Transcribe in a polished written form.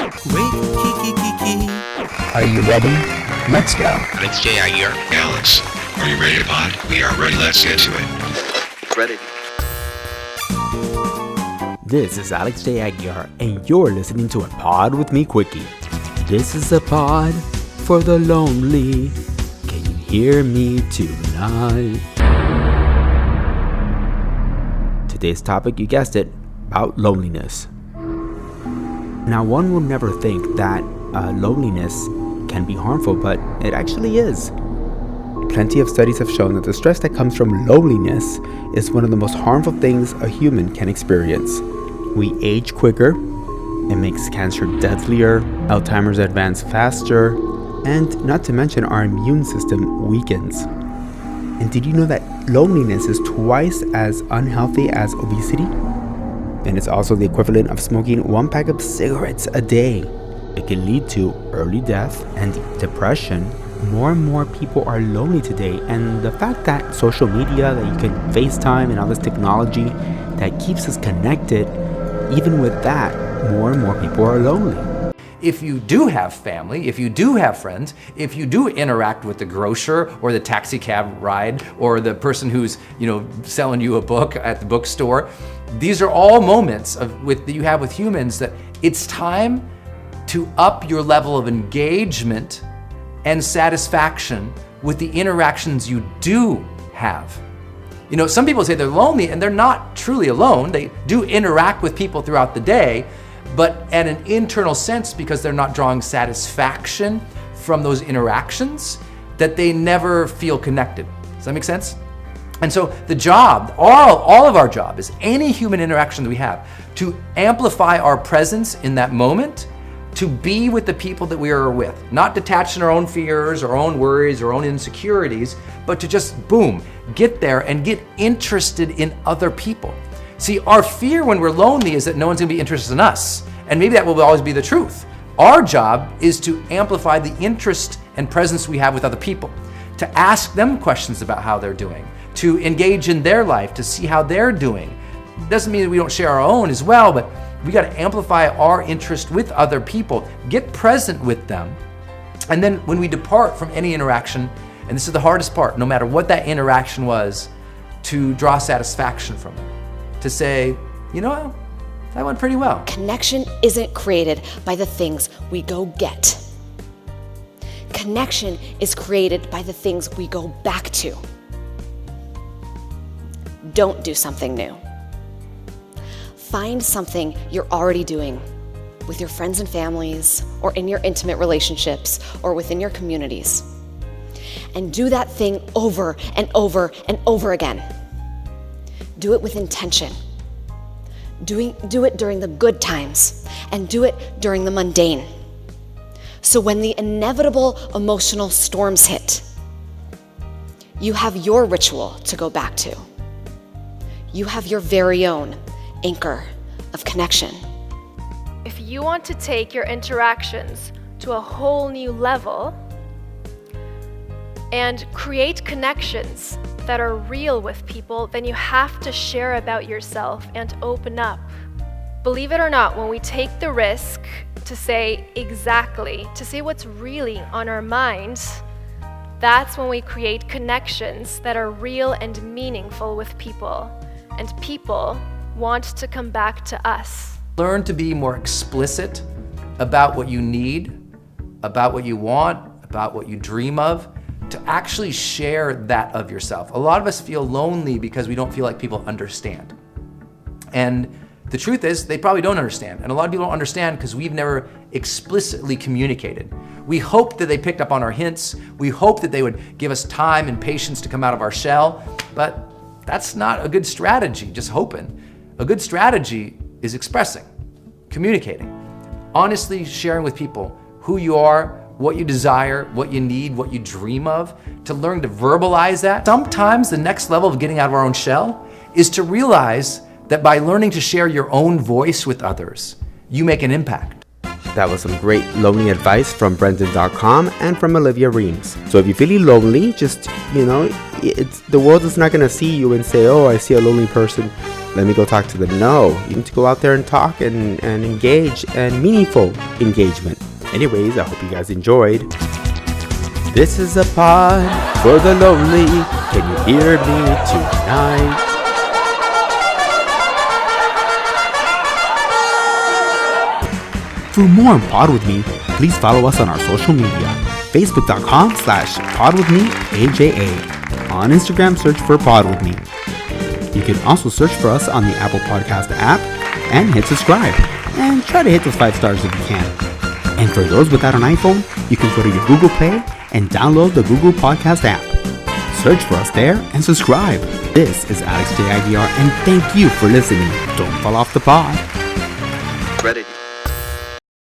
Are you ready? Let's go. Alex J. Aguirre. Alex, are you ready to pod? We are ready. Let's get to it. Ready. This is Alex J. Aguirre, and you're listening to a pod with me, Quickie. This is a pod for the lonely. Can you hear me tonight? Today's topic, you guessed it, about loneliness. Now, one would never think that loneliness can be harmful, but it actually is. Plenty of studies have shown that the stress that comes from loneliness is one of the most harmful things a human can experience. We age quicker, it makes cancer deadlier, Alzheimer's advance faster, and not to mention our immune system weakens. And did you know that loneliness is twice as unhealthy as obesity? And it's also the equivalent of smoking 1 pack of cigarettes a day. It can lead to early death and depression. More and more people are lonely today, and the fact that social media, that you can FaceTime and all this technology that keeps us connected, even with that, more and more people are lonely. If you do have family, if you do have friends, if you do interact with the grocer or the taxi cab ride or the person who's, selling you a book at the bookstore, these are all moments that you have with humans that it's time to up your level of engagement and satisfaction with the interactions you do have. Some people say they're lonely and they're not truly alone. They do interact with people throughout the day, but at an internal sense, because they're not drawing satisfaction from those interactions, that they never feel connected. Does that make sense? And so the job, all of our job is any human interaction that we have to amplify our presence in that moment, to be with the people that we are with, not detached in our own fears, our own worries, our own insecurities, but to just get there and get interested in other people. See, our fear when we're lonely is that no one's gonna be interested in us. And maybe that will always be the truth. Our job is to amplify the interest and presence we have with other people, to ask them questions about how they're doing, to engage in their life, to see how they're doing. Doesn't mean that we don't share our own as well, but we gotta amplify our interest with other people, get present with them. And then when we depart from any interaction, and this is the hardest part, no matter what that interaction was, to draw satisfaction from it. To say, that went pretty well. Connection isn't created by the things we go get. Connection is created by the things we go back to. Don't do something new. Find something you're already doing with your friends and families, or in your intimate relationships, or within your communities. And do that thing over and over and over again. Do it with intention. Do it during the good times, and do it during the mundane. So when the inevitable emotional storms hit, you have your ritual to go back to. You have your very own anchor of connection. If you want to take your interactions to a whole new level and create connections that are real with people, then you have to share about yourself and open up. Believe it or not, when we take the risk to say what's really on our minds, that's when we create connections that are real and meaningful with people, and people want to come back to us. Learn to be more explicit about what you need, about what you want, about what you dream of, to actually share that of yourself. A lot of us feel lonely because we don't feel like people understand. And the truth is, they probably don't understand. And a lot of people don't understand because we've never explicitly communicated. We hoped that they picked up on our hints. We hoped that they would give us time and patience to come out of our shell, but that's not a good strategy, just hoping. A good strategy is expressing, communicating, honestly sharing with people who you are, what you desire, what you need, what you dream of, to learn to verbalize that. Sometimes the next level of getting out of our own shell is to realize that by learning to share your own voice with others, you make an impact. That was some great lonely advice from Brendan.com and from Olivia Reams. So if you're feeling lonely, just, the world is not going to see you and say, oh, I see a lonely person. let me go talk to them. No, you need to go out there and talk and engage, and meaningful engagement. Anyways, I hope you guys enjoyed. This is a pod for the lonely. Can you hear me tonight? For more on Pod With Me, please follow us on our social media. Facebook.com/PodWithMeAJA. On Instagram, search for Pod With Me. You can also search for us on the Apple Podcast app and hit subscribe. And try to hit those 5 stars if you can. And for those without an iPhone, you can go to your Google Play and download the Google Podcast app. Search for us there and subscribe. This is Alex J. Aguiar, and thank you for listening. Don't fall off the pod. Ready.